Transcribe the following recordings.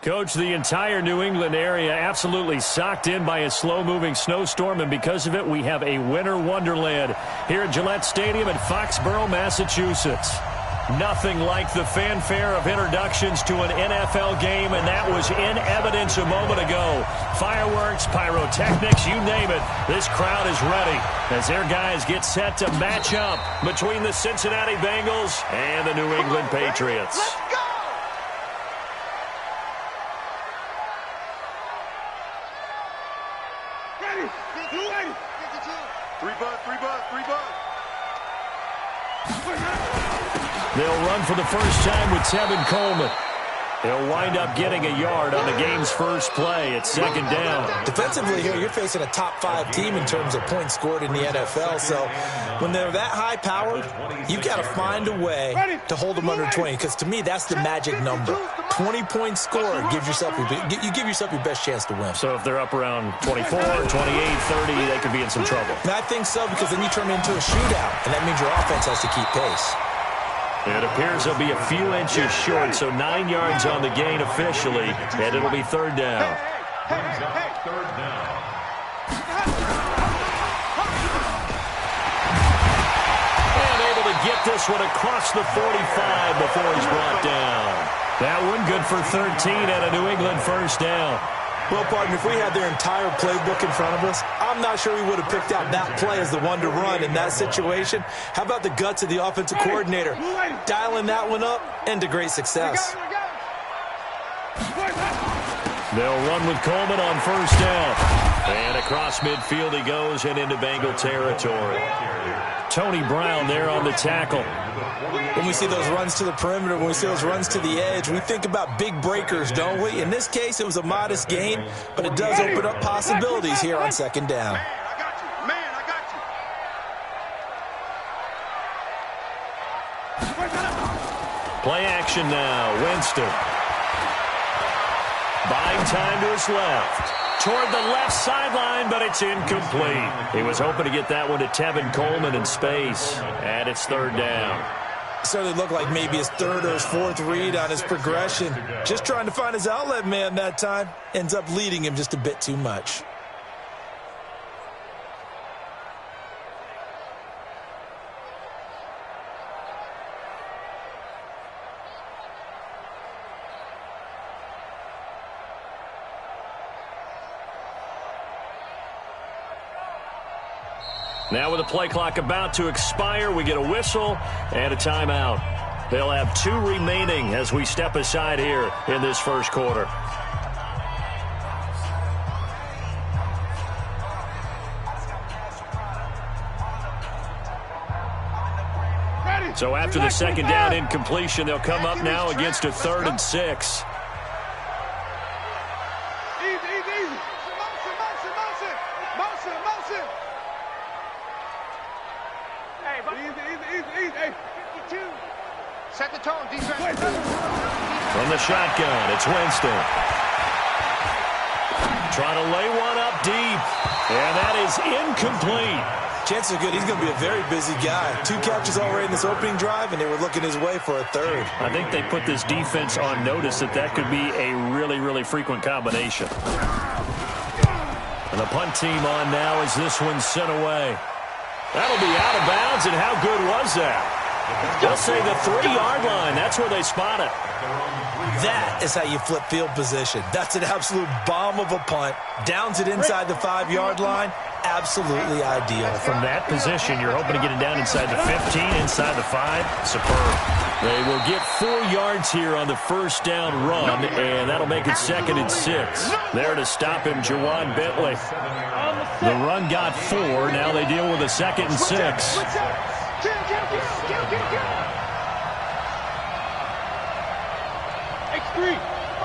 Coach, the entire New England area absolutely socked in by a slow-moving snowstorm, and because of it, we have a winter wonderland here at Gillette Stadium in Foxborough, Massachusetts. Nothing like the fanfare of introductions to an NFL game, and that was in evidence a moment ago. Fireworks, pyrotechnics, you name it. This crowd is ready as their guys get set to match up between the Cincinnati Bengals and the New England Patriots. Let's go! Ready, 3 butt. They'll run for the first time with Tevin Coleman. He'll wind up getting a yard on the game's first play at second down. Defensively here, you're facing a top-5 team in terms of points scored in the NFL. So when they're that high-powered, you got to find a way to hold them under 20. Because to me, that's the magic number. 20 points scored, you give yourself your best chance to win. So if they're up around 24, 28, 30, they could be in some trouble. And I think so, because then you turn it into a shootout, and that means your offense has to keep pace. It appears they'll be a few inches short, so 9 yards on the gain officially, and it'll be third down. Third down. And able to get this one across the 45 before he's brought down. That one good for 13 and a New England first down. Well, partner, if we had their entire playbook in front of us, I'm not sure we would have picked out that play as the one to run in that situation. How about the guts of the offensive coordinator? Dialing that one up into great success. They'll run with Coleman on first down. And across midfield he goes and into Bengal territory. Tony Brown there on the tackle. When we see those runs to the perimeter, when we see those runs to the edge, we think about big breakers, don't we? In this case, it was a modest gain, but it does open up possibilities here on second down. Man, I got you. Play action now. Winston. Buying time to his left. Toward the left sideline, but it's incomplete. He was hoping to get that one to Tevin Coleman in space, and it's third down. Certainly looked like maybe his third or his fourth read on his progression. Just trying to find his outlet man that time. Ends up leading him just a bit too much. Now with the play clock about to expire, we get a whistle and a timeout. They'll have 2 remaining as we step aside here in this first quarter. So after the second down incompletion, they'll come up now against a 3rd and 6. Set the tone, defense. From the shotgun, it's Winston. Trying to lay one up deep. And that is incomplete. Chances are good he's going to be a very busy guy. 2 catches already in this opening drive, and they were looking his way for a 3rd. I think they put this defense on notice that could be a really, really frequent combination. And the punt team on now as this one's sent away. That'll be out of bounds, and how good was that? They'll say the 3-yard line. That's where they spot it. That is how you flip field position. That's an absolute bomb of a punt. Downs it inside the 5-yard line. Absolutely ideal. From that position, you're hoping to get it down inside the 15, inside the 5. Superb. They will get 4 yards here on the first down run, and that'll make it 2nd and 6. There to stop him, Jawan Bentley. The run got 4. Now they deal with a 2nd and 6. X3,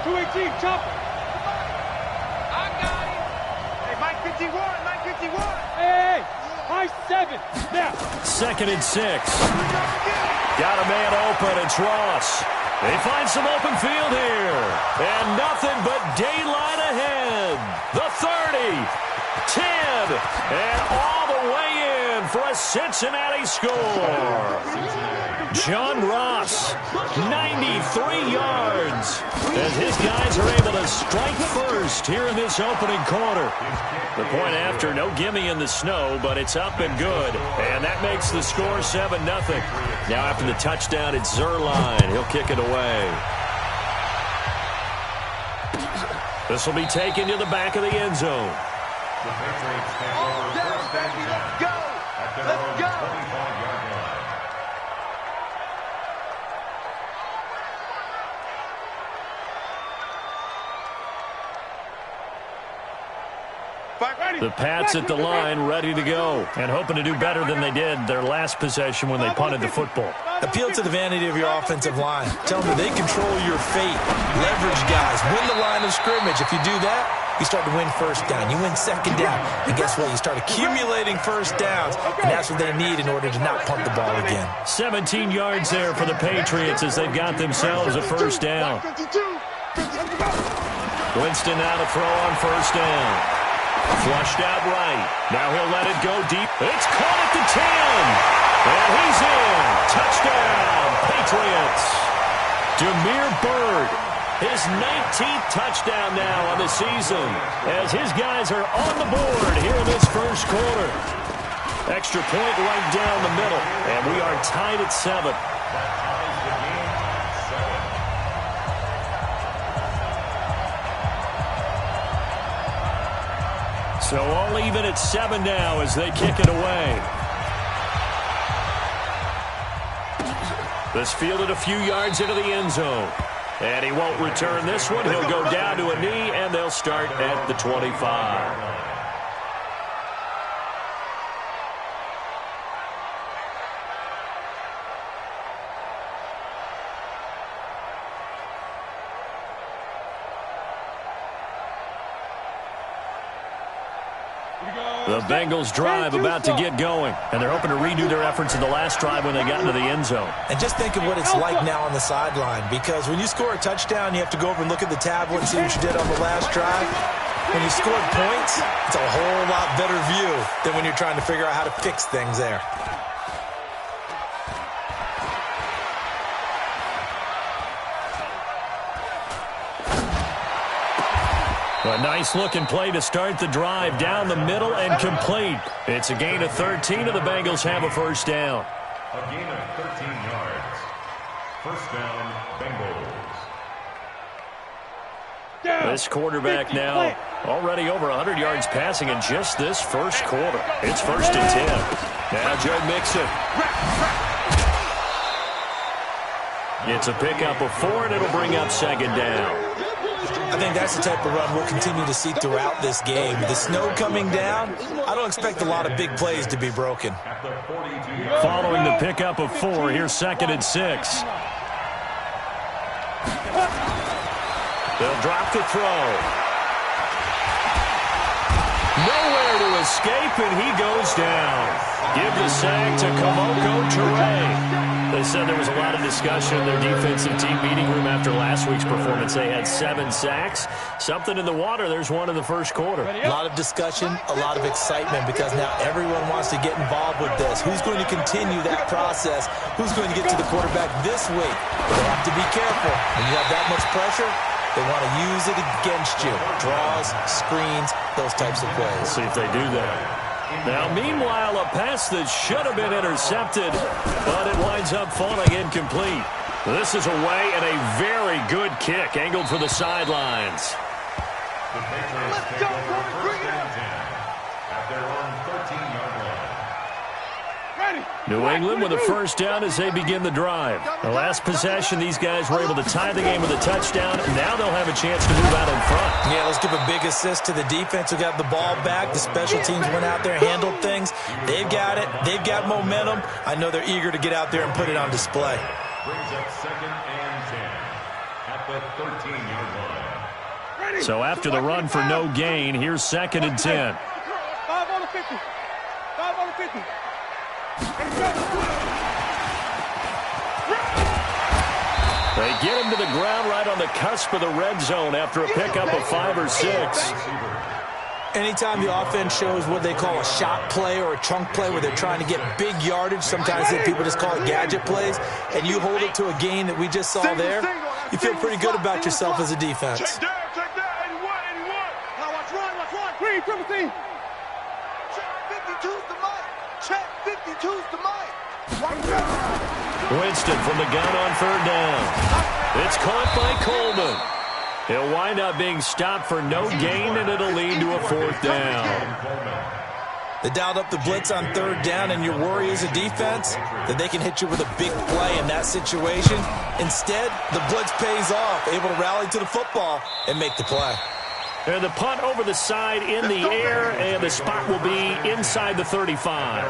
218, chopper. I got it. Hey, Mike 51. Hey, high 7. Now. 2nd and 6. Got a man open. It's Ross. They find some open field here. And nothing but daylight ahead. The 30, 10, and all the way in for a Cincinnati score. John Ross, 93 yards, as his guys are able to strike first here in this opening quarter. The point after, no gimme in the snow, but it's up and good, and that makes the score 7-0. Now after the touchdown, it's Zerline. He'll kick it away. This will be taken to the back of the end zone. The Patriots take over first and 10 at their own 25-yard line. The Pats at the line, ready to go, and hoping to do better than they did their last possession when they punted the football. Appeal to the vanity of your offensive line. Tell them they control your fate. Leverage guys. Win the line of scrimmage. If you do that, you start to win first down. You win second down. And guess what? You start accumulating first downs, and that's what they need in order to not punt the ball again. 17 yards there for the Patriots as they've got themselves a first down. Winston now to throw on first down. Flushed out right. Now he'll let it go deep. It's caught at the 10. And he's in. Touchdown, Patriots. Damiere Byrd, his 19th touchdown now on the season, as his guys are on the board here in this first quarter. Extra point right down the middle, and we are tied at 7. So all even at 7 now as they kick it away. This fielded a few yards into the end zone. And he won't return this one. He'll go down to a knee, and they'll start at the 25. The Bengals drive about to get going, and they're hoping to redo their efforts in the last drive when they got into the end zone. And just think of what it's like now on the sideline, because when you score a touchdown, you have to go over and look at the tablet and see what you did on the last drive. When you scored points, it's a whole lot better view than when you're trying to figure out how to fix things there. A nice-looking play to start the drive down the middle and complete. It's a gain of 13, and the Bengals have a first down. A gain of 13 yards. First down, Bengals. This quarterback now already over 100 yards passing in just this first quarter. It's first and 10. Now Joe Mixon. It's a pickup of 4, and it'll bring up second down. I think that's the type of run we'll continue to see throughout this game. The snow coming down, I don't expect a lot of big plays to be broken. Following the pickup of 4, here's second and 6. They'll drop the throw. Nowhere to escape, and he goes down. Give the sack to Kamoko Toure. They said there was a lot of discussion in their defensive team meeting room after last week's performance. They had 7 sacks. Something in the water. There's one in the first quarter. A lot of discussion, a lot of excitement, because now everyone wants to get involved with this. Who's going to continue that process? Who's going to get to the quarterback this week? But they have to be careful. When you have that much pressure, they want to use it against you. Draws, screens, those types of plays. Let's see if they do that. Now, meanwhile, a pass that should have been intercepted, but it winds up falling incomplete. This is away, and a very good kick angled for the sidelines. The Patriots take over first and 10 at their own 13-yard line. New England with a first down as they begin the drive. The last possession, these guys were able to tie the game with a touchdown. Now they'll have a chance to move out in front. Yeah, let's give a big assist to the defense who got the ball back. The special teams went out there, handled things. They've got it. They've got momentum. I know they're eager to get out there and put it on display. Brings up second and 10 at the 13-yard line. So after the run for no gain, here's second and 10. 5 on the 50. 5 on the 50. They get him to the ground right on the cusp of the red zone after a pickup of 5 or 6. Anytime the offense shows what they call a shot play or a chunk play where they're trying to get big yardage, sometimes people just call it gadget plays, and you hold it to a gain that we just saw there, you feel pretty good about yourself as a defense. Check down, 81. Now watch run. Green, triple team. Check 52's the mic. Check 52's the mic. Winston from the gun on third down. It's caught by Coleman. He'll wind up being stopped for no gain, and it'll lead to a fourth down. They dialed up the blitz on third down, and your worry as a defense that they can hit you with a big play in that situation. Instead, the blitz pays off, able to rally to the football and make the play. And the punt over the side in the air, and the spot will be inside the 35.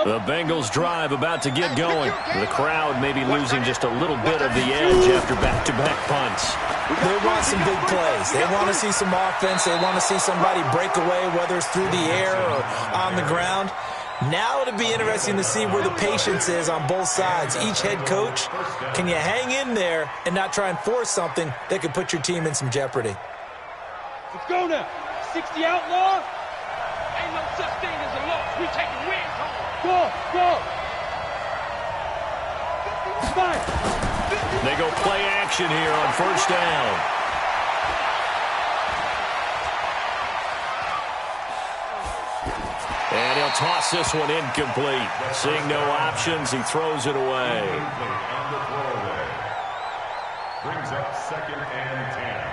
The Bengals drive about to get going. The crowd may be losing just a little bit of the edge after back-to-back punts. They want some big plays. They want to see some offense. They want to see somebody break away, whether it's through the air or on the ground. Now it'll be interesting to see where the patience is on both sides. Each head coach, can you hang in there and not try and force something that could put your team in some jeopardy? Let's go now. 60 outlaw. Ain't no such thing as a loss. We taking wins home. Go. They go play action here on first down. And he'll toss this one incomplete. Seeing no options, he throws it away. Brings up 2nd and 10.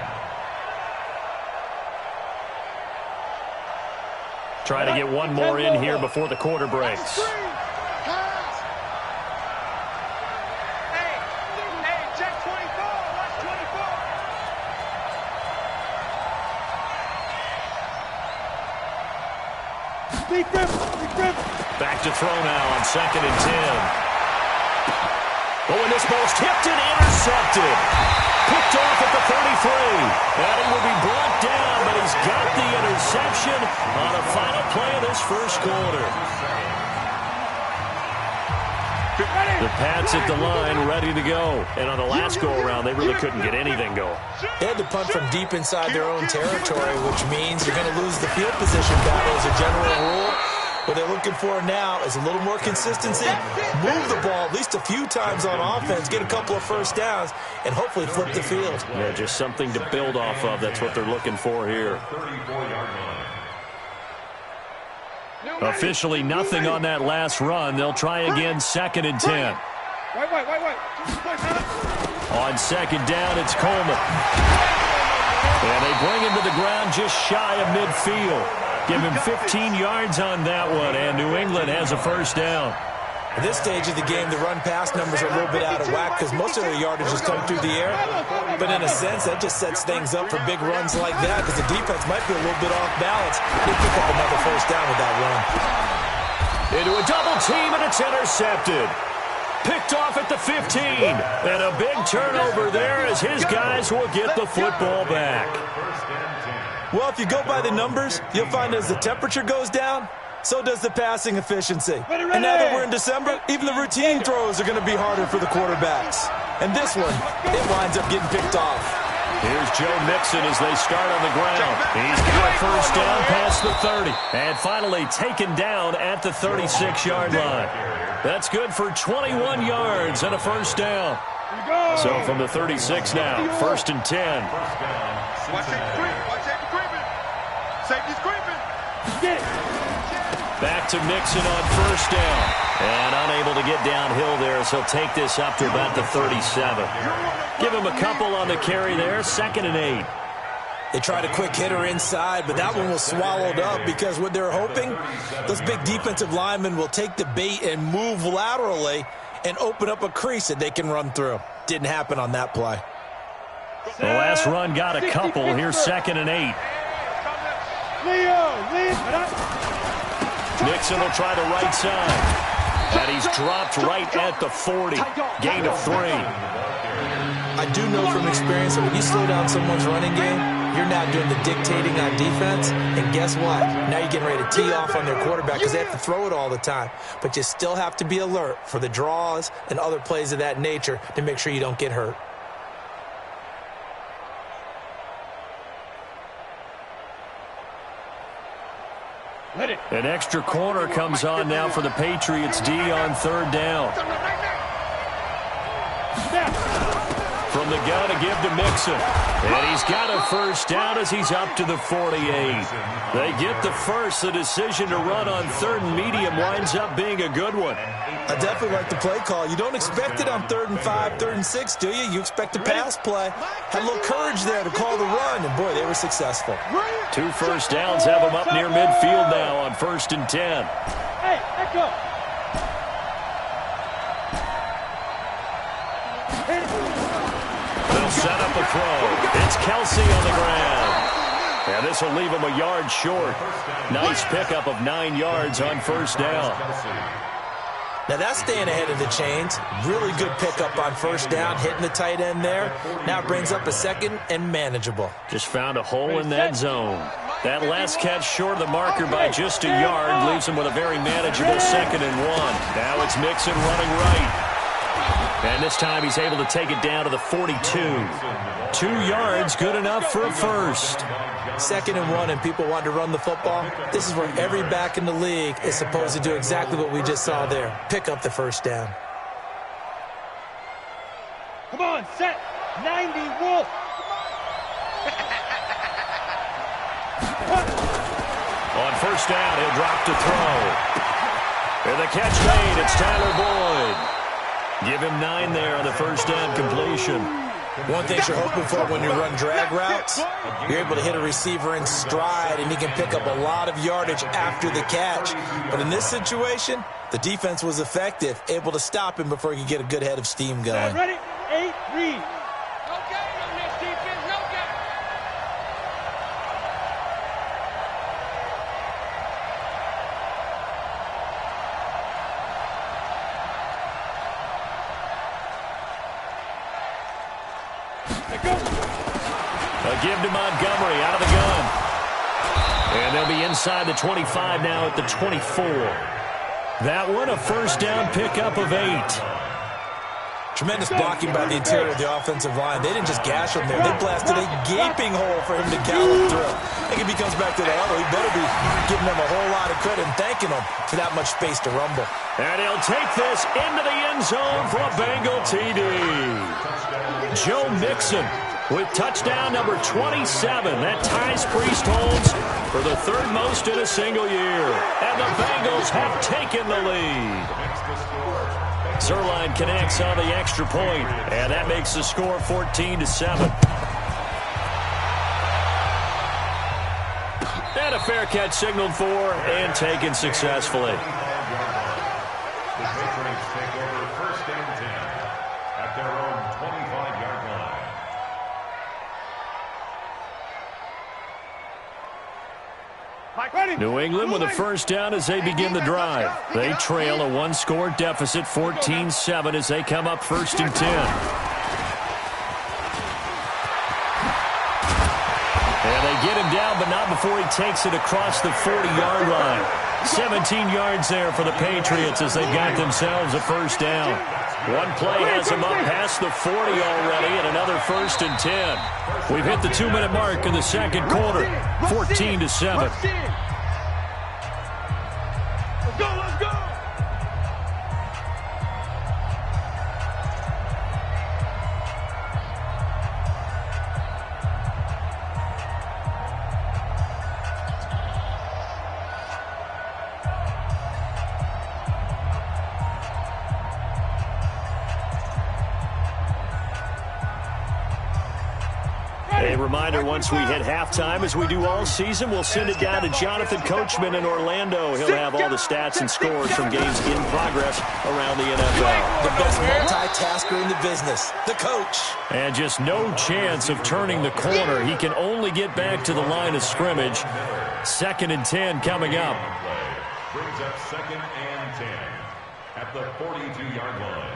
Try to get one more in here before the quarter breaks. Back to throw now on 2nd and 10. Oh, and this ball's tipped and intercepted. Picked off at the 33. And he will be brought down, but he's got the interception on the final play of this first quarter. The Pats at the line, ready to go. And on the last go-around, they really couldn't get anything going. They had to punt from deep inside their own territory, which means you're going to lose the field position battle as a general rule. What they're looking for now is a little more consistency, move the ball at least a few times on offense, get a couple of first downs, and hopefully flip the field. Yeah, just something to build off of. That's what they're looking for here. Officially nothing on that last run. They'll try again 2nd and 10. Wait. On 2nd down, it's Coleman. And they bring him to the ground just shy of midfield. Give him 15 yards on that one, and New England has a first down. At this stage of the game, the run-pass numbers are a little bit out of whack because most of their yardage is coming through the air. But in a sense, that just sets things up for big runs like that because the defense might be a little bit off balance. They pick up another first down with that run. Into a double team, and it's intercepted. Picked off at the 15. And a big turnover there as his guys will get the football back. Well, if you go by the numbers, you'll find as the temperature goes down, so does the passing efficiency. And now that we're in December, even the routine throws are going to be harder for the quarterbacks. And this one, it winds up getting picked off. Here's Joe Mixon as they start on the ground. He's got a first down past the 30. And finally taken down at the 36-yard line. That's good for 21 yards and a first down. So from the 36 now, 1st and 10. Safety's creeping. Get it. Back to Mixon on first down. And unable to get downhill there, so he'll take this up to about the 37. Give him a couple on the carry there, 2nd and 8. They tried a quick hitter inside, but that one was swallowed up because what they're hoping, those big defensive linemen will take the bait and move laterally and open up a crease that they can run through. Didn't happen on that play. The last run got a couple. Here's 2nd and 8. Nixon will try the right side. And he's dropped right at the 40. Gain of 3. I do know from experience that when you slow down someone's running game, You're now doing the dictating on defense, and guess what? Now you're getting ready to tee off on their quarterback because they have to throw it all the time. But you still have to be alert for the draws and other plays of that nature to make sure you don't get hurt. An extra corner comes on now for the Patriots D on 3rd down. From the gun to give to Mixon. And he's got a first down as he's up to the 48. They get the first. The decision to run on 3rd and medium winds up being a good one. I definitely like the play call. You don't expect it on 3rd and 5, 3rd and 6, do you? You expect a pass play. Had a little courage there to call the run, and boy, they were successful. 2 first downs have them up near midfield now on 1st and 10. Hey, let go. They'll set up a throw. It's Kelsey on the ground. And this will leave him a yard short. Nice pickup of 9 yards on 1st down. Now that's staying ahead of the chains. Really good pickup on 1st down, hitting the tight end there. Now it brings up a 2nd and manageable. Just found a hole in that zone. That last catch short of the marker by just a yard leaves him with a very manageable 2nd and 1. Now it's Mixon running right. And this time he's able to take it down to the 42. 2 yards, good enough for a first. 2nd and 1, and people want to run the football. This is where every back in the league is supposed to do exactly what we just saw there. Pick up the first down. Come on, set. 90, Wolf. On 1st down, he'll drop to throw. And the catch made, it's Tyler Boyd. Give him 9 there on the 1st down completion. One thing you're hoping for when you run drag routes, you're able to hit a receiver in stride, and he can pick up a lot of yardage after the catch. But in this situation, the defense was effective, able to stop him before he could get a good head of steam going. Ready? 8, read. A give to Montgomery out of the gun. And they'll be inside the 25 now at the 24. That one a 1st down pickup of 8. Tremendous blocking by the interior of the offensive line. They didn't just gash him there. They blasted a gaping hole for him to gallop through. I think if he comes back to the huddle, he better be giving them a whole lot of credit and thanking them for that much space to rumble. And he'll take this into the end zone for a Bengal TD. Joe Mixon with touchdown number 27. That ties Priest Holmes for the 3rd most in a single year. And the Bengals have taken the lead. Zerline connects on the extra point, and that makes the score 14-7. And a fair catch signaled for and taken successfully. The Patriots take over 1st and 10 at their own 25-yard line. New England with a 1st down as they begin the drive. They trail a 1-score deficit, 14-7, as they come up 1st and 10. And they get him down, but not before he takes it across the 40-yard line. 17 yards there for the Patriots as they've got themselves a 1st down. One play has them up past the 40 already, and another 1st and 10. We've hit the 2-minute mark in the 2nd quarter, 14-7. Let's go, let's go. A reminder, once we hit halftime, as we do all season, we'll send it down to Jonathan Coachman in Orlando. He'll have all the stats and scores from games in progress around the NFL. The best multitasker in the business, the coach. And just no chance of turning the corner. He can only get back to the line of scrimmage. 2nd and 10 coming up. Brings up 2nd and 10 at the 42-yard line.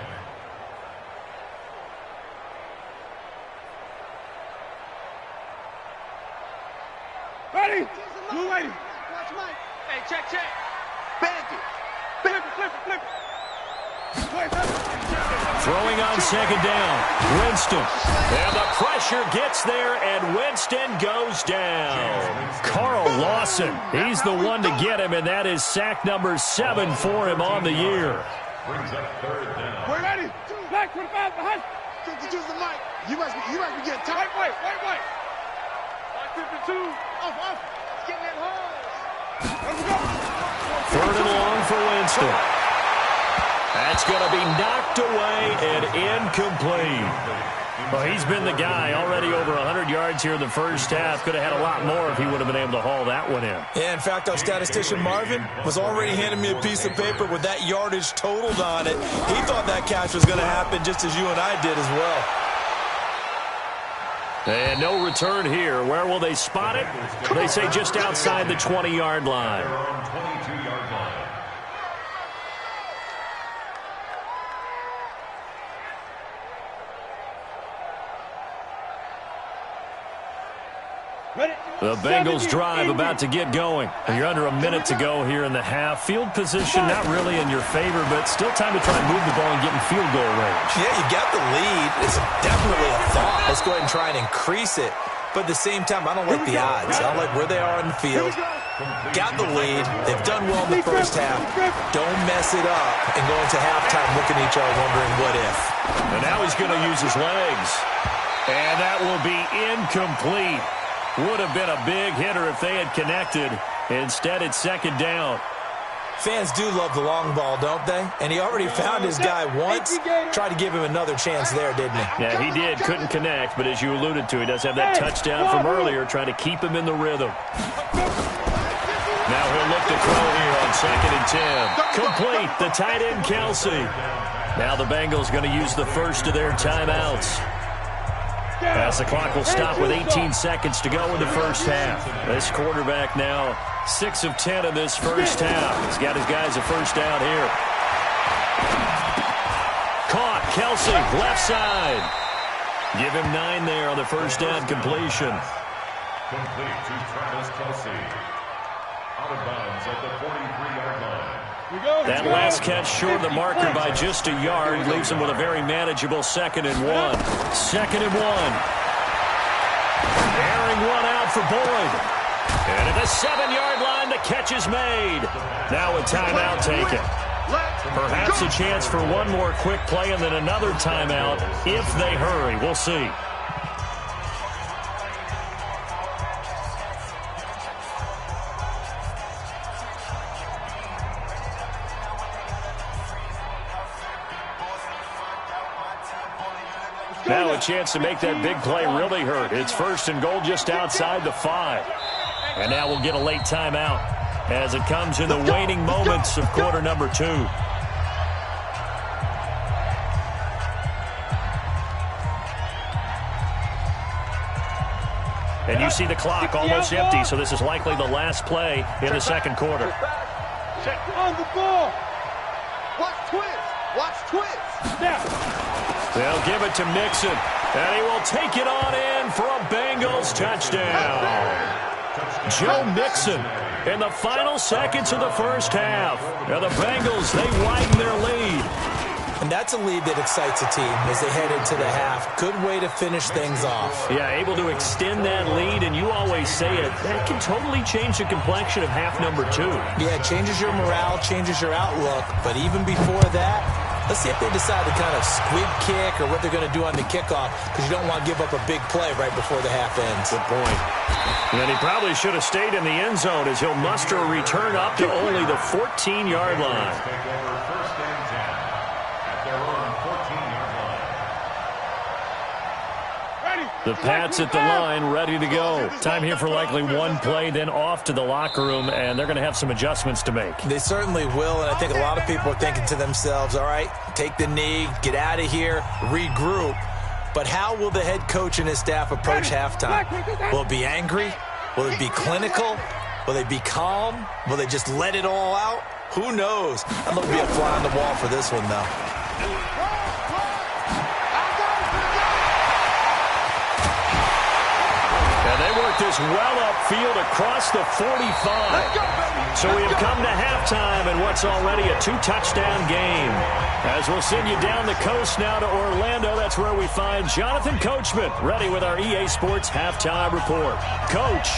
Ready? Blue lady. Watch Mike. Hey, check. Bandit. Flip it. Throwing on second down. Winston. And the pressure gets there, and Winston goes down. Carl Lawson, he's the one to get him, and that is sack number 7 for him on the year. Brings up third down. We're ready. Black 25 behind. 52 the mic. You must be getting tight. Wait. Black 52. Off. Getting that hole. Let's go. Third and long for Winston. That's going to be knocked away and incomplete. Well, he's been the guy already over 100 yards here in the first half. Could have had a lot more if he would have been able to haul that one in. Yeah, in fact, our statistician Marvin was already handing me a piece of paper with that yardage totaled on it. He thought that catch was going to happen just as you and I did as well. And no return here. Where will they spot it? They say just outside the 20-yard line. They're on 22-yard line. The Bengals drive about to get going. You're under a minute to go here in the half. Field position not really in your favor, but still time to try and move the ball and get in field goal range. Yeah, you got the lead. It's definitely a thought. Let's go ahead and try and increase it. But at the same time, I don't like the odds. I don't like where they are on the field. Got the lead. They've done well in the first half. Don't mess it up and go into halftime looking at each other wondering what if. And now he's going to use his legs. And that will be incomplete. Would have been a big hitter if they had connected. Instead, it's second down. Fans do love the long ball, don't they? And he already found his guy once. Tried to give him another chance there, didn't he? Yeah, he did. Couldn't connect, but as you alluded to, he does have that touchdown from earlier, trying to keep him in the rhythm. Now he'll look to throw here on 2nd and 10. Complete, the tight end, Kelsey. Now the Bengals going to use the first of their timeouts. As the clock will stop with 18 seconds to go in the first half. This quarterback now 6 of 10 in this first half. He's got his guys a first down here. Caught, Kelsey, left side. Give him 9 there on the first down completion. Complete to Travis Kelsey. Out of bounds at the 43-yard line. That last catch short of the marker by just a yard leaves him with a very manageable 2nd and 1. 2nd and 1. Airing one out for Boyd. And at the 7-yard line, the catch is made. Now a timeout taken. Perhaps a chance for one more quick play and then another timeout if they hurry. We'll see. Now a chance to make that big play really hurt. It's 1st and goal just outside the 5. And now we'll get a late timeout as it comes in the waning moments of quarter number 2. And you see the clock almost empty, so this is likely the last play in the second quarter. Check on the ball. Watch twist. Yeah. They'll give it to Mixon, and he will take it on in for a Bengals touchdown. Joe Mixon in the final seconds of the first half. Now the Bengals, they widen their lead. And that's a lead that excites a team as they head into the half. Good way to finish things off. Yeah, able to extend that lead, and you always say it, that can totally change the complexion of half number 2. Yeah, it changes your morale, changes your outlook. But even before that, let's see if they decide to kind of squib kick or what they're going to do on the kickoff, because you don't want to give up a big play right before the half ends. Good point. And he probably should have stayed in the end zone as he'll muster a return up to only the 14-yard line. Take over 1st and 10 at their own 14-yard line. The Pats at the line, ready to go. Time here for likely one play, then off to the locker room, and they're going to have some adjustments to make. They certainly will, and I think a lot of people are thinking to themselves, all right, take the knee, get out of here, regroup. But how will the head coach and his staff approach halftime? Will it be angry? Will it be clinical? Will they be calm? Will they just let it all out? Who knows? I'd love to be a fly on the wall for this one, though. And they work this well upfield across the 45. So we have come to halftime in what's already a 2-touchdown game. As we'll send you down the coast now to Orlando, that's where we find Jonathan Coachman, ready with our EA Sports halftime report. Coach,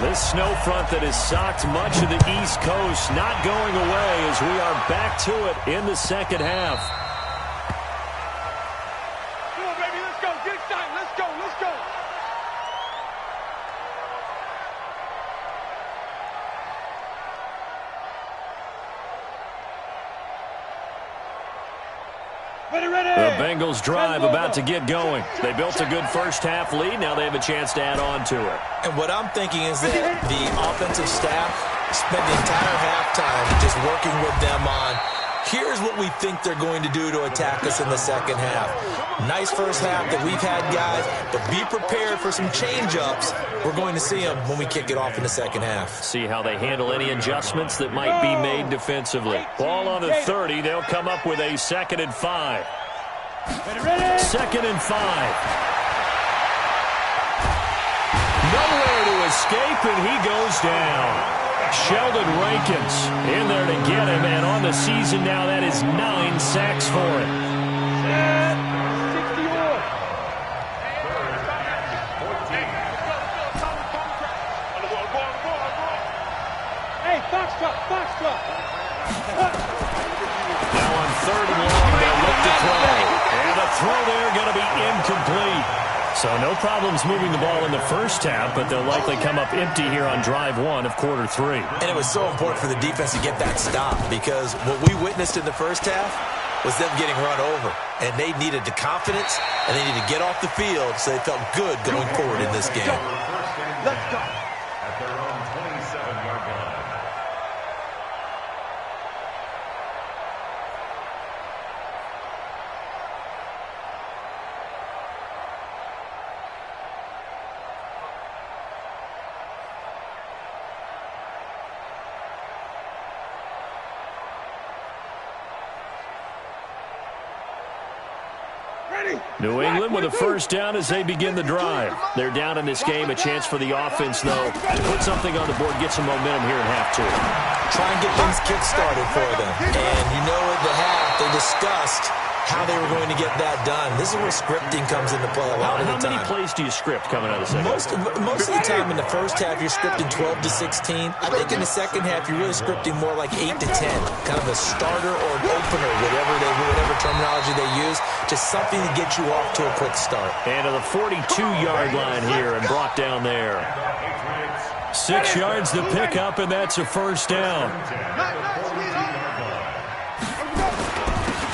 this snow front that has socked much of the East Coast not going away as we are back to it in the second half. Come on, baby, let's go. Get excited. Let's go. Let's go. The Bengals drive about to get going. They built a good first-half lead. Now they have a chance to add on to it. And what I'm thinking is that the offensive staff spent the entire halftime just working with them on, here's what we think they're going to do to attack us in the second half. Nice first half that we've had, guys, but be prepared for some change-ups. We're going to see them when we kick it off in the second half. See how they handle any adjustments that might be made defensively. Ball on the 30. They'll come up with a 2nd and 5. 2nd and 5. Nowhere to escape, and he goes down. Sheldon Rankins in there to get him, and on the season now, that is 9 sacks for him. 60 more. Hey, Foxtrot. Now on 3rd and long, they'll look to throw. And the throw there going to be incomplete. So no problems moving the ball in the first half, but they'll likely come up empty here on drive 1 of quarter 3. And it was so important for the defense to get that stop, because what we witnessed in the first half was them getting run over. And they needed the confidence, and they needed to get off the field so they felt good going forward in this game. Let's go. At their own 27-yard line. New England with a first down as they begin the drive. They're down in this game. A chance for the offense, though, to put something on the board, get some momentum here in half 2. Try and get things kick-started for them. And you know at the half, they discussed how they were going to get that done. This is where scripting comes into play a lot of the time. How many plays do you script coming out of the second half? Most of the time in the first half, you're scripting 12 to 16. I think in the second half, you're really scripting more like 8 to 10. Kind of a starter or an opener, whatever terminology they use. Just something to get you off to a quick start. And to the 42-yard line here and brought down there. 6 yards to pick up, and that's a first down.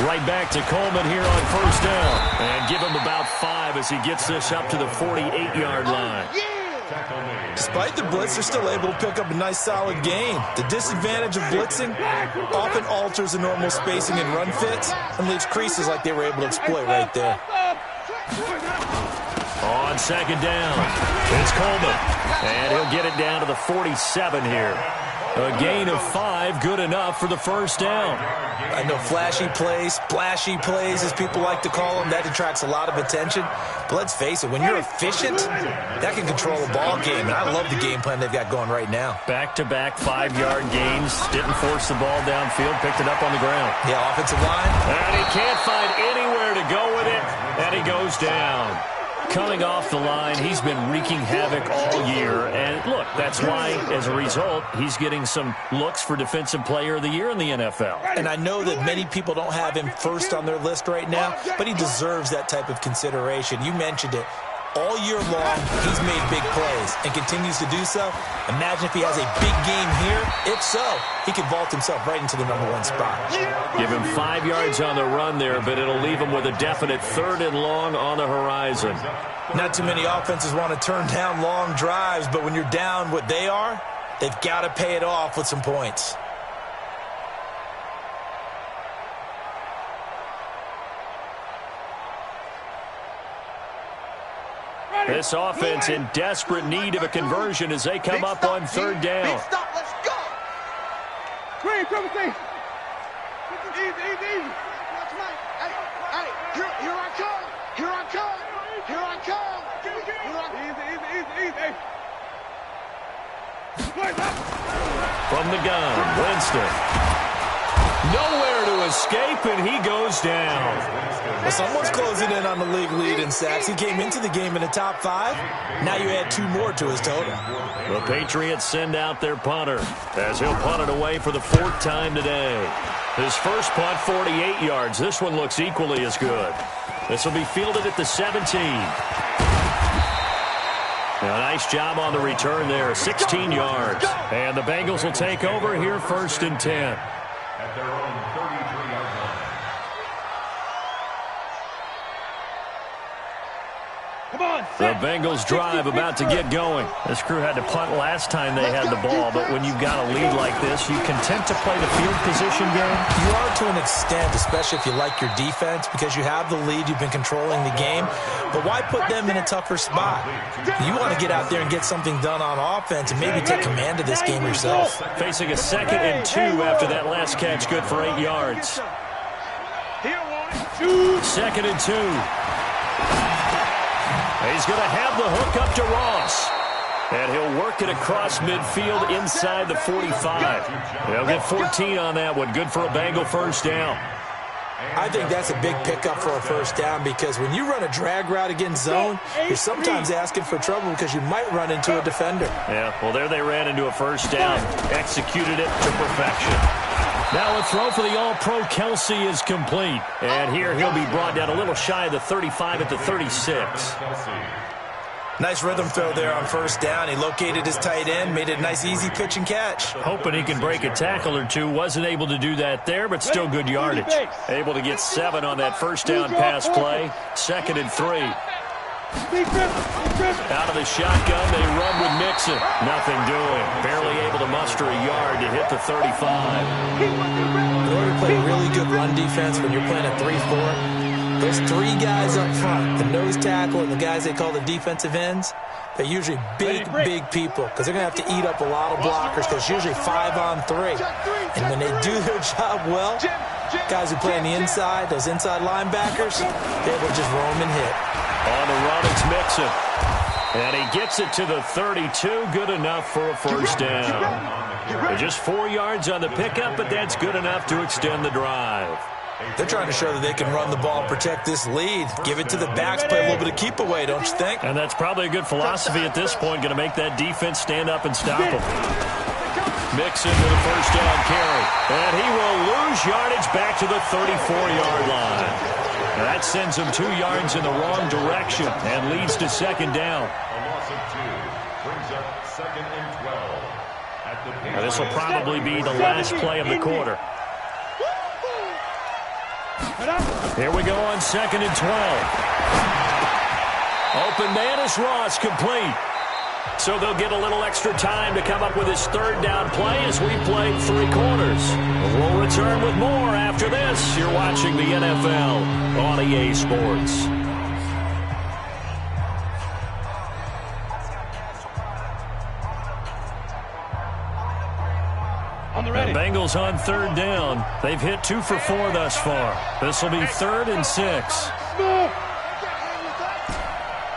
Right back to Coleman here on first down. And give him about 5 as he gets this up to the 48-yard line. Despite the blitz, they're still able to pick up a nice, solid gain. The disadvantage of blitzing often alters the normal spacing and run fits and leaves creases like they were able to exploit right there. On second down, it's Coleman. And he'll get it down to the 47 here. A gain of 5, good enough for the first down. I know flashy plays, splashy plays, as people like to call them, that attracts a lot of attention. But let's face it, when you're efficient, that can control a ball game. And I love the game plan they've got going right now. Back-to-back 5-yard gains. Didn't force the ball downfield, picked it up on the ground. Yeah, offensive line. And he can't find anywhere to go with it, and he goes down. Coming off the line, he's been wreaking havoc all year. And look, that's why, as a result, he's getting some looks for Defensive Player of the Year in the NFL. And I know that many people don't have him first on their list right now, but he deserves that type of consideration. You mentioned it. All year long, he's made big plays and continues to do so. Imagine if he has a big game here. If so, he could vault himself right into the #1 spot. Give him 5 yards on the run there, but it'll leave him with a definite 3rd and long on the horizon. Not too many offenses want to turn down long drives, but when you're down what they are, they've got to pay it off with some points. This offense in desperate need of a conversion as they come up on 3rd down. Stop, let's go. Green, come see. Easy. Watch Mike. Hey, here I come. Here I come. From the gun, Winston. Nowhere to escape, and he goes down. Well, someone's closing in on the league lead in sacks. He came into the game in the top 5. Now you add 2 more to his total. The Patriots send out their punter as he'll punt it away for the 4th time today. His first punt, 48 yards. This one looks equally as good. This will be fielded at the 17. A nice job on the return there, 16 yards. And the Bengals will take over here, 1st and 10. At their own 33-yard line. Come on, the Bengals drive about to get going. This crew had to punt last time they had the ball, but when you've got a lead like this, you content to play the field position game? You are to an extent, especially if you like your defense, because you have the lead, you've been controlling the game. But why put them in a tougher spot? You want to get out there and get something done on offense and maybe take command of this game yourself. Facing a 2nd and 2 after that last catch, good for 8 yards. 2nd and 2. He's going to have the hook up to Ross. And he'll work it across midfield inside the 45. He'll get 14 on that one. Good for a Bengal 1st down. I think that's a big pickup for a 1st down because when you run a drag route against zone, you're sometimes asking for trouble because you might run into a defender. Yeah, well, there they ran into a 1st down. Executed it to perfection. Now a throw for the All-Pro Kelsey is complete. And here he'll be brought down a little shy of the 35 at the 36. Nice rhythm throw there on 1st down. He located his tight end, made it a nice easy pitch and catch. Hoping he can break a tackle or 2. Wasn't able to do that there, but still good yardage. Able to get 7 on that 1st down pass play. 2nd and 3. Out of the shotgun, they run with Mixon. Nothing doing. Barely able to muster a yard to hit the 35. In order to play really good run defense when you're playing a 3-4, those 3 guys up front, the nose tackle and the guys they call the defensive ends, they're usually big people because they're going to have to eat up a lot of blockers because it's usually 5 on 3. And when they do their job well, guys who play on the inside, those inside linebackers, they're able to just roam and hit. On the run, it's Mixon. And he gets it to the 32. Good enough for a 1st down. Just 4 yards on the pickup, but that's good enough to extend the drive. They're trying to show that they can run the ball and protect this lead. Give it to the backs, play a little bit of keep away, don't you think? And that's probably a good philosophy at this point, going to make that defense stand up and stop them. Mixon to the 1st down carry. And he will lose yardage back to the 34-yard line. That sends him 2 yards in the wrong direction and leads to 2nd down. A loss of 2 brings up 2nd and 12. Now this will probably be the last play of the quarter. Here we go on 2nd and 12. Open man is Ross, complete. So they'll get a little extra time to come up with his 3rd down play as we played 3 quarters. We'll return with more after this. You're watching the NFL on EA Sports. The Bengals on 3rd down. They've hit 2 for 4 thus far. This will be 3rd and 6.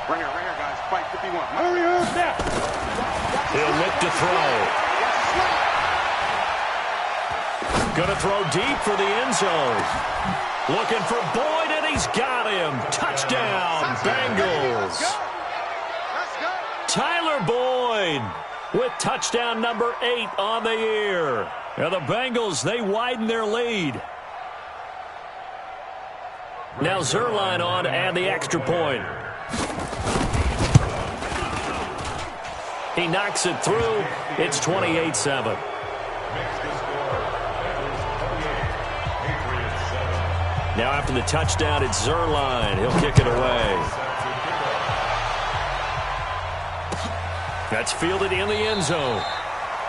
Ringer, guys. Fight 51. Hurry up now. He'll look to throw. Going to throw deep for the end zone. Looking for Boyd, and he's got him. Touchdown, Bengals. Tyler Boyd with touchdown number 8 on the year. Now the Bengals, they widen their lead. Now Zerline on to add the extra point. He knocks it through. It's 28-7. Now after the touchdown, it's Zerline. He'll kick it away. That's fielded in the end zone.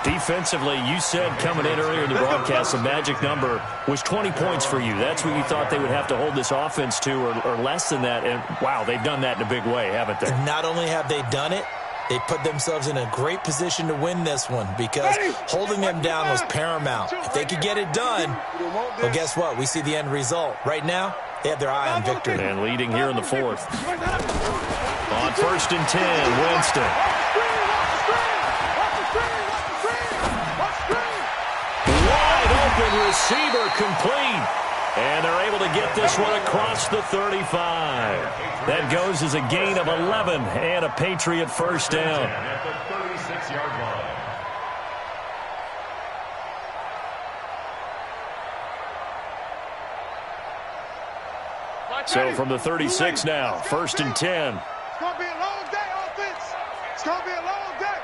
Defensively, you said coming in earlier in the broadcast, the magic number was 20 points for you. That's what you thought they would have to hold this offense to, or less than that. And, wow, they've done that in a big way, haven't they? And not only have they done it, they put themselves in a great position to win this one because holding them down was paramount. If they could get it done, well, guess what? We see the end result. Right now, they have their eye on victory. And leading here in the 4th. On 1st and 10, Winston. Wide open receiver complete. And they're able to get this one across the 35. That goes as a gain of 11 and a Patriot first down. At the 36-yard line. So from the 36 now, 1st and 10. It's going to be a long day, offense. It's going to be a long day.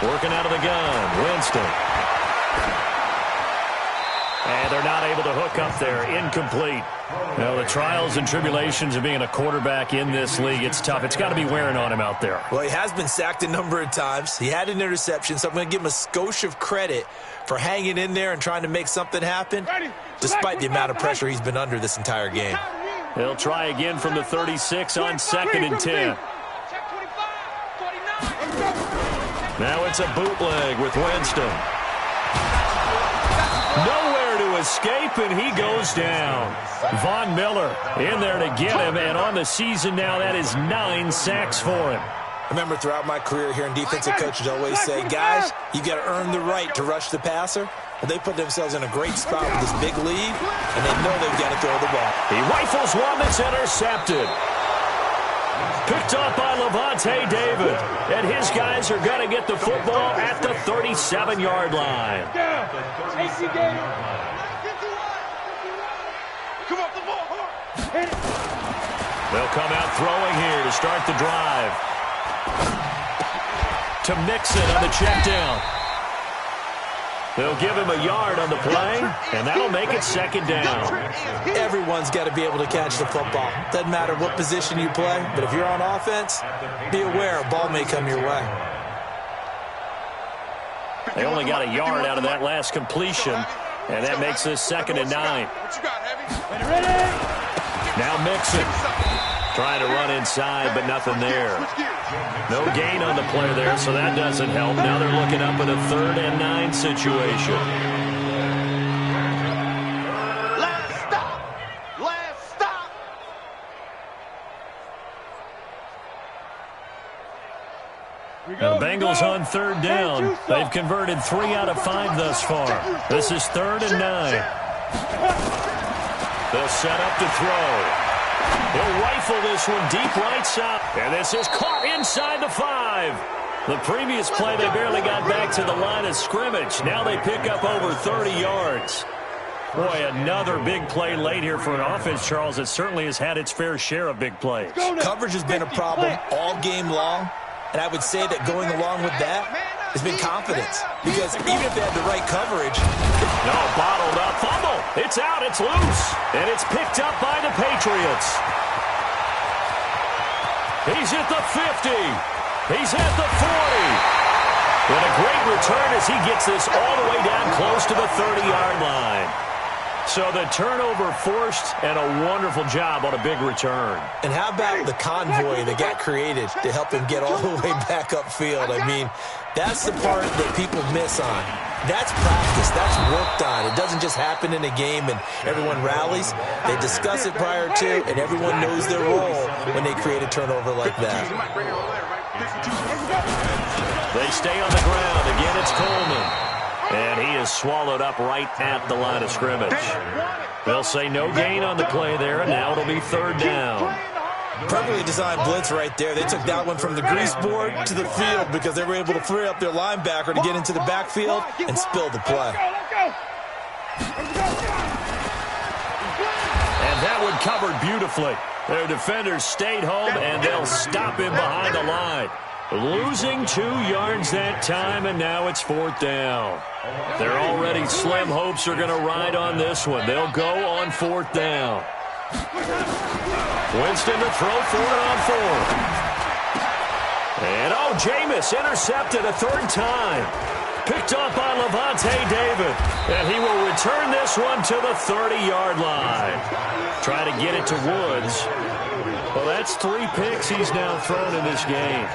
Working out of the gun, Winston. And they're not able to hook up there. Incomplete. Now, the trials and tribulations of being a quarterback in this league, it's tough. It's got to be wearing on him out there. Well, he has been sacked a number of times. He had an interception, so I'm going to give him a skosh of credit for hanging in there and trying to make something happen, despite the amount of pressure he's been under this entire game. They'll try again from the 36 on 2nd and 10. Now it's a bootleg with Winston. Nowhere to escape, and he goes down. Von Miller in there to get him, and on the season now, that is 9 sacks for him. I remember throughout my career hearing defensive coaches always say, guys, you got to earn the right to rush the passer. Well, they put themselves in a great spot with this big lead, and they know they've got to throw the ball. He rifles one that's intercepted. Picked up by Levante David. And his guys are going to get the football at the 37-yard line. They'll come out throwing here to start the drive. To Mixon on the check down. They'll give him a yard on the play, and that'll make it 2nd down. Everyone's got to be able to catch the football. Doesn't matter what position you play, but if you're on offense, be aware a ball may come your way. They only got a yard out of that last completion, and that makes this 2nd and 9. Now Mixon trying to run inside, but nothing there. No gain on the play there, so that doesn't help. Now they're looking up at a 3rd and 9 situation. Last stop. Last stop. The Bengals on 3rd down. They've converted 3 out of 5 thus far. This is 3rd and 9. They'll set up to throw. He'll rifle this one deep right side. And this is caught inside the 5. The previous play, they barely got back to the line of scrimmage. Now they pick up over 30 yards. Boy, another big play late here for an offense, Charles, that certainly has had its fair share of big plays. Coverage has been a problem all game long, and I would say that going along with that has been confidence. Because even if they had the right coverage... No, bottled up. Fumble. It's out. It's loose. And it's picked up by the Patriots. He's at the 50. He's at the 40. And a great return as he gets this all the way down close to the 30-yard line. So the turnover forced, and a wonderful job on a big return. And how about the convoy that got created to help him get all the way back upfield? I mean, that's the part that people miss on. That's practice. That's worked on. It doesn't just happen in a game and everyone rallies. They discuss it prior to, and everyone knows their role when they create a turnover like that. They stay on the ground. Again, it's Coleman. And he is swallowed up right at the line of scrimmage. They'll say no gain on the play there, and now it'll be 3rd down. Perfectly designed blitz right there. They took that one from the grease board to the field because they were able to free up their linebacker to get into the backfield and spill the play. And that one covered beautifully. Their defenders stayed home, and they'll stop him behind the line. Losing 2 yards that time, and now it's 4th down. Their already slim hopes are going to ride on this one. They'll go on 4th down. Winston to throw for it on 4th. And, Jameis intercepted a 3rd time. Picked up by Levante David. And he will return this one to the 30-yard line. Try to get it to Woods. Well, that's 3 picks he's now thrown in this game.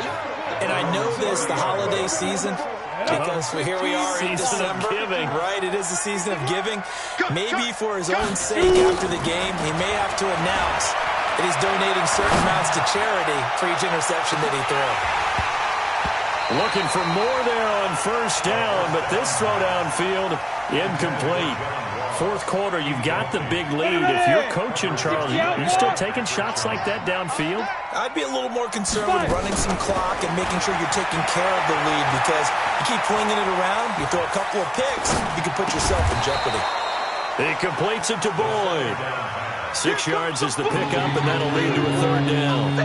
And I know this, the holiday season, because here we are in December, right? It is the season of giving. Maybe for his own sake after the game, he may have to announce And he's donating certain amounts to charity for each interception that he throws. Looking for more there on first down, but this throw downfield incomplete. Fourth quarter, you've got the big lead. If you're coaching, Charles, you still taking shots like that downfield? I'd be a little more concerned with running some clock and making sure you're taking care of the lead, because you keep flinging it around, you throw a couple of picks, you can put yourself in jeopardy. He completes it to Boyd. 6 yards is the pickup, and that'll lead to a third down.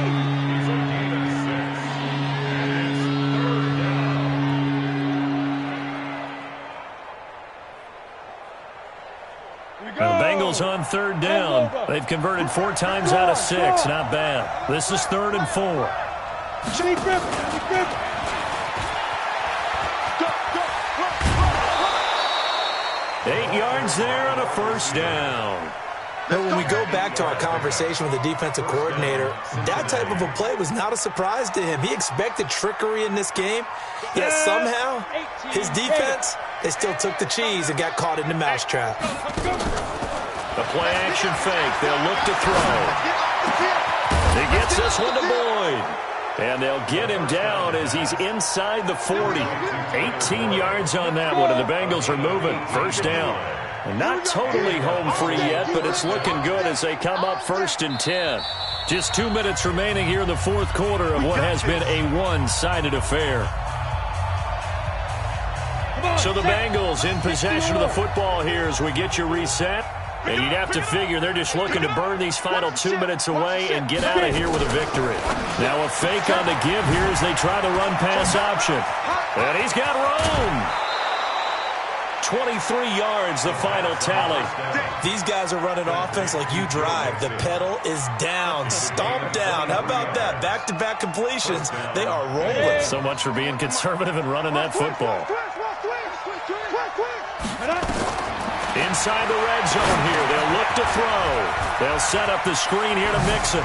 The Bengals on third down. They've converted 4 times out of 6. Not bad. This is 3rd and 4. 8 yards there on a first down. Now, when we go back to our conversation with the defensive coordinator, that type of a play was not a surprise to him. He expected trickery in this game, yet somehow his defense, they still took the cheese and got caught in the mousetrap. The play-action fake. They'll look to throw. He gets this one to Boyd. And they'll get him down as he's inside the 40. 18 yards on that one, and the Bengals are moving. First down. And not totally home free yet, but it's looking good as they come up 1st and 10. Just 2 minutes remaining here in the fourth quarter of what has been a one-sided affair. So the Bengals in possession of the football here as we get you reset. And you'd have to figure they're just looking to burn these final 2 minutes away and get out of here with a victory. Now a fake on the give here as they try the run-pass option. And he's got room. 23 yards, the final tally. These guys are running offense like you drive. The pedal is down, stomped down. How about that? Back-to-back completions. They are rolling. So much for being conservative and running that football. Inside the red zone here. They'll look to throw. They'll set up the screen here to Mixon.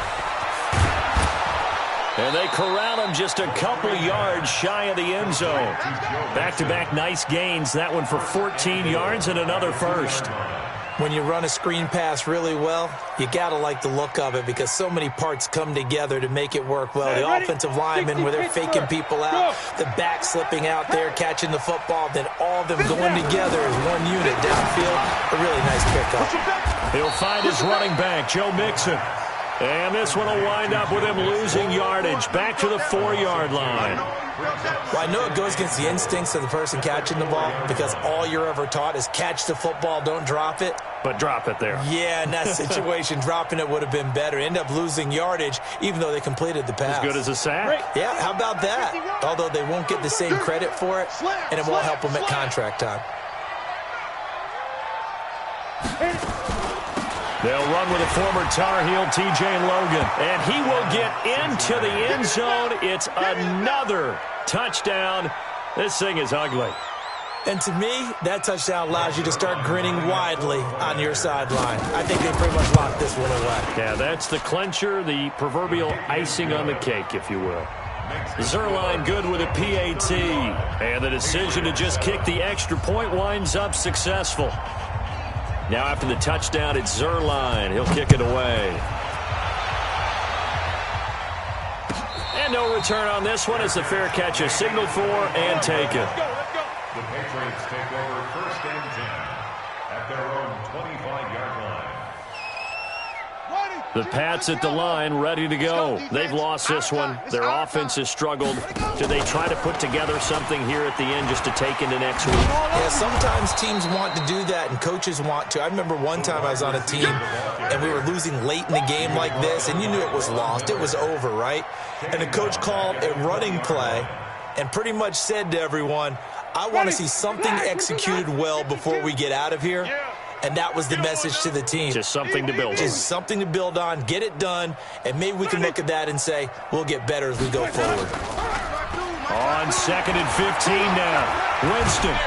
And they corral him just a couple yards shy of the end zone. Back-to-back nice gains. That one for 14 yards and another first. When you run a screen pass really well, you got to like the look of it because so many parts come together to make it work well. The offensive linemen, where they're faking people out, the back slipping out there, catching the football, then all of them going together as one unit downfield. A really nice pickup. He'll find his running back, Joe Mixon. And this one will wind up with him losing yardage back to the 4-yard line. Well, I know it goes against the instincts of the person catching the ball because all you're ever taught is catch the football, don't drop it. But drop it there. Yeah, in that situation, dropping it would have been better. End up losing yardage even though they completed the pass. As good as a sack. Yeah, how about that? Although they won't get the same credit for it, and it won't help them at contract time. They'll run with a former Tar Heel, T.J. Logan. And he will get into the end zone. It's another touchdown. This thing is ugly. And to me, that touchdown allows you to start grinning widely on your sideline. I think they pretty much locked this one away. Yeah, that's the clincher, the proverbial icing on the cake, if you will. Zerline good with a PAT. And the decision to just kick the extra point winds up successful. Now after the touchdown, it's Zerline. He'll kick it away. And no return on this one as the fair catch is signaled for and taken. The Patriots take over 1st and 10 at their own 25-yard line. The Pats at the line, ready to go. They've lost this one. Their offense has struggled. Do they try to put together something here at the end just to take into next week? Yeah, sometimes teams want to do that and coaches want to. I remember one time I was on a team and we were losing late in the game like this, and you knew it was lost. It was over, right? And the coach called a running play and pretty much said to everyone, I want to see something executed well before we get out of here. And that was the message to the team. Just something to build on. Just something to build on, get it done, and maybe we can look at that and say, we'll get better as we go forward. On 2nd and 15 now. Winston.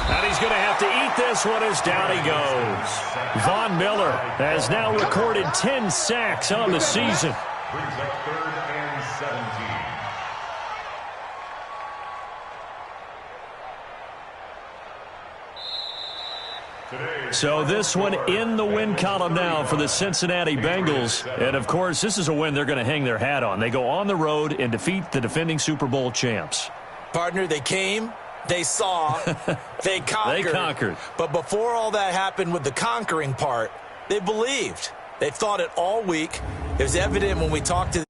And he's going to have to eat this one as down he goes. Von Miller has now recorded 10 sacks on the season. Brings up 3rd and 17. So this one in the win column now for the Cincinnati Bengals. And, of course, this is a win they're going to hang their hat on. They go on the road and defeat the defending Super Bowl champs. Partner, they came, they saw, they conquered. They conquered. But before all that happened with the conquering part, they believed. They thought it all week. It was evident when we talked to